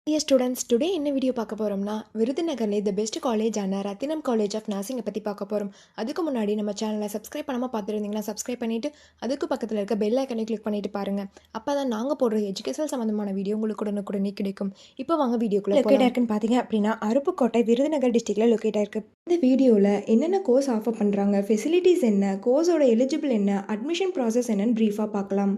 Dear students, today என்ன video பார்க்க போறோம்னா விருதுநகர்லே தி பெஸ்ட் காலேஜ் ஆன ரத்தினம் காலேஜ் ஆஃப் நர்சிங்கை பற்றி பார்க்க போகிறோம். அதுக்கு முன்னாடி நம்ம சேனலை சப்ஸ்கிரைப் பண்ணாமல் பார்த்துருந்தீங்கன்னா சப்ஸ்கிரைப் பண்ணிவிட்டு அதுக்கு பக்கத்தில் இருக்க பெல் ஐக்கனை கிளிக் பண்ணிட்டு பாருங்கள். அப்போ தான் நாங்கள் போடுற எஜுகேஷன் சம்மந்தமான வீடியோ உங்களுக்கு உடனுக்குடனே கிடைக்கும். இப்போ வாங்க வீடியோக்குள்ளே லொக்கேட் ஆயிருக்குன்னு பார்த்தீங்க அப்படின்னா அருப்புக்கோட்டை விருதுநகர் டிஸ்ட்ரிக்டில் லொக்கேட் ஆயிருக்கு. இந்த வீடியோவில் என்னென்ன கோர்ஸ் ஆஃபர் பண்ணுறாங்க, ஃபெசிலிட்டிஸ் என்ன, கோர்ஸோட எலிஜிபிள் என்ன, அட்மிஷன் ப்ராசஸ் என்னன்னு ப்ரீஃபாக பார்க்கலாம்.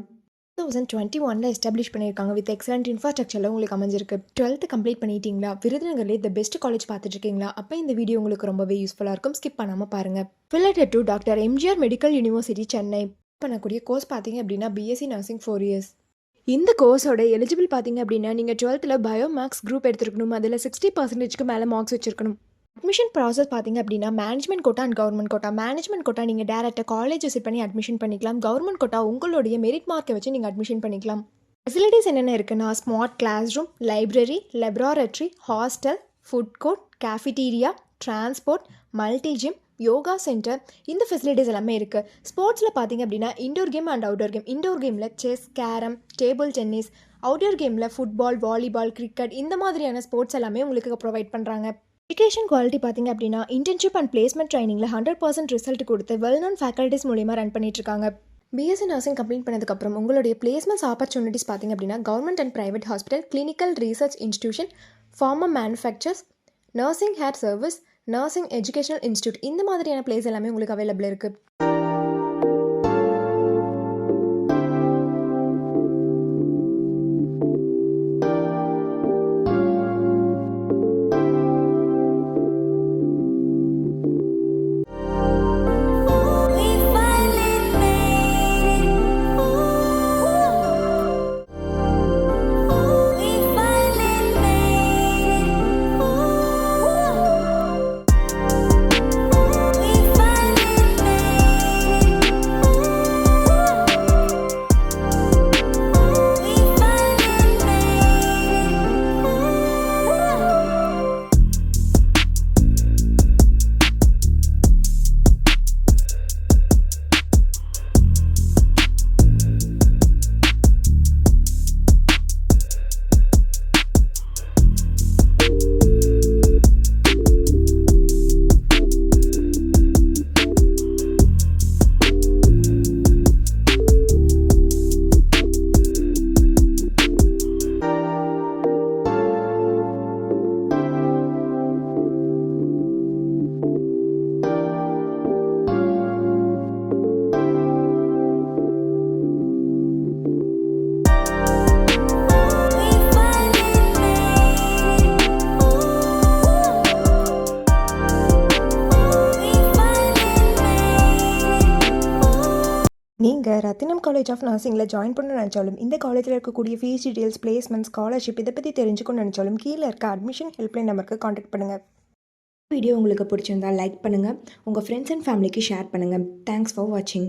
2021 எஸ்டாப்ளிஷ் பண்ணியிருக்காங்க. வித் எக்ஸலண்ட் இன்ஃப்ராஸ்ட்ரக்சரில் உங்களுக்கு அமைஞ்சிருக்கு. 12th கம்ப்ளீட் பண்ணிட்டீங்களா? விருதுநகர்லேயே தி பெஸ்ட் காலேஜ் பார்த்துட்டு இருக்கீங்களா? அப்போ இந்த வீடியோ உங்களுக்கு ரொம்பவே யூஸ்ஃபுல்லாக இருக்கும். ஸ்கிப் பண்ணாமல் பாருங்கள். affiliated to doctor MGR medical university Chennai பண்ணக்கூடிய கோர்ஸ் பார்த்தீங்க அப்படின்னா பிஎஸ்சி நர்சிங் 4 இயர்ஸ். இந்த கோர்ஸோட எலிஜிபிள் பார்த்தீங்க அப்படின்னா நீங்கள் 12th பயோ மேக்ஸ் குரூப் எடுத்துருக்கணும். அதில் 60% மேலே மார்க்ஸ் வச்சிருக்கணும். அட்மிஷன் ப்ராசஸ் பார்த்தீங்க அப்படின்னா management quota and government quota. Management quota நீங்கள் டேரெக்டாக காலேஜ் விசிட் பண்ணி அட்மிஷன் பண்ணிக்கலாம். கவர்மெண்ட் கோட்டா உங்களுடைய மெரிட் மார்க்கை வச்சு நீங்கள் அட்மிஷன் பண்ணிக்கலாம். ஃபெசிலிட்டிஸ் என்னென்ன இருக்குன்னா smart class room, library, laboratory, hostel, food court, cafeteria, transport, multi gym, yoga centre, இந்த ஃபெசிலிட்டிஸ் எல்லாமே இருக்குது. ஸ்போர்ட்ஸில் பார்த்தீங்க அப்படின்னா indoor game and outdoor game. Indoor கேமில் chess, carrom, table tennis, outdoor கேமில் ஃபுட்பால், வாலிபால், கிரிக்கெட், இந்த மாதிரியான ஸ்போர்ட்ஸ் எல்லாமே உங்களுக்கு ப்ரொவைட் பண்ணுறாங்க. எஜுகேஷன் குவாலிட்டி பார்த்தீங்க அப்படின்னா இன்டர்ன்ஷிப் அண்ட் பிளேஸ்மெண்ட் ட்ரைனிங்கில் 100% ரிசல்ட் கொடுத்து வெல் நோன் ஃபேக்கல்ட்டிஸ் மூலியமாக ரன் பண்ணிட்டுருக்காங்க. பிஎஸ்சி நர்சிங் கம்ப்ளீட் பண்ணதுக்கப்புறம் உங்களுடைய பிளேஸ்மெண்ட்ஸ் ஆப்பர்ச்சுனிட்டிஸ் பார்த்தீங்க அப்படின்னா government and private hospital, clinical research institution, pharma manufacturers, nursing hair service, nursing educational institute, இந்த மாதிரியான பிளேஸ் எல்லாமே உங்களுக்கு அவைலபிள் இருக்குது. நீங்கள் ரத்தினம் காலேஜ் ஆஃப் நர்சிங்கில் ஜாயின் பண்ணணும்னு நினச்சாலும், இந்த காலேஜில் இருக்கக்கூடிய ஃபீஸ் டீட்டெயில்ஸ், பிளேஸ்மெண்ட், ஸ்காலர்ஷிப் இதை பற்றி தெரிஞ்சுக்கணும்னு நினச்சாலும் கீழே இருக்க அட்மிஷன் ஹெல்ப்லைன் நம்பருக்கு காண்டாக்ட் பண்ணுங்கள். வீடியோ உங்களுக்கு பிடிச்சிருந்தால் லைக் பண்ணுங்கள், உங்கள் ஃப்ரெண்ட்ஸ் அண்ட் ஃபேமிலிக்கு ஷேர் பண்ணுங்கள். தேங்க்ஸ் ஃபார் வாட்சிங்.